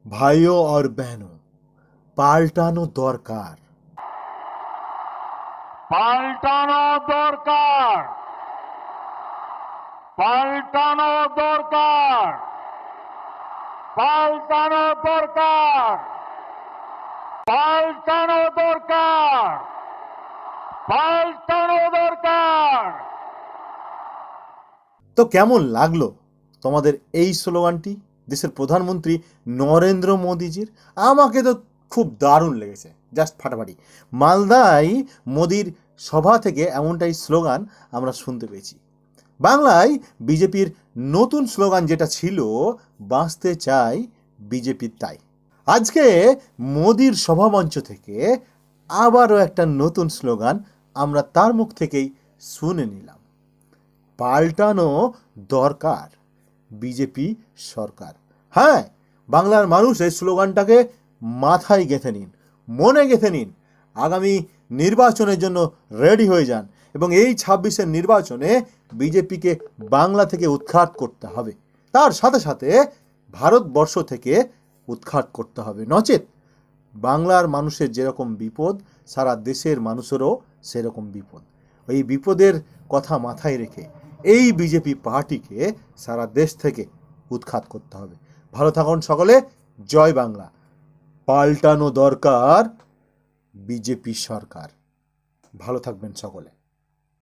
भाइयों और बहनों, পাল্টানো দরকার। পাল্টানো দরকার, পাল্টানো দরকার, পাল্টানো দরকার, পাল্টানো দরকার, পাল্টানো দরকার। তো কেমন লাগলো তোমাদের এই স্লোগানটি দেশের প্রধানমন্ত্রী নরেন্দ্র মোদীজির? আমাকে তো খুব দারুণ লেগেছে, জাস্ট ফাটাফাটি। মালদায় মোদির সভা থেকে এমনটাই স্লোগান আমরা শুনতে পেয়েছি। বাংলায় বিজেপির নতুন স্লোগান যেটা ছিল, বাঁচতে চাই বিজেপির তাই। আজকে মোদির সভামঞ্চ থেকে আবারও একটা নতুন স্লোগান আমরা তার মুখ থেকেই শুনে নিলাম, পাল্টানো দরকার বিজেপি সরকার। হ্যাঁ, বাংলার মানুষ এই স্লোগানটাকে মাথায় গেঁথে নিন, মনে গেঁথে নিন। আগামী নির্বাচনের জন্য রেডি হয়ে যান এবং এই 26-এর নির্বাচনে বিজেপিকে বাংলা থেকে উৎখাত করতে হবে, তার সাথে সাথে ভারতবর্ষ থেকে উৎখাত করতে হবে। নচেত বাংলার মানুষের যেরকম বিপদ, সারা দেশের মানুষেরও সেরকম বিপদ। এই বিপদের কথা মাথায় রেখে এই বিজেপি পার্টিকে সারা দেশ থেকে উৎখাত করতে হবে। ভালো থাকুন সকলে, জয় বাংলা। পাল্টানো দরকার বিজেপি সরকার। ভালো থাকবেন সকলে।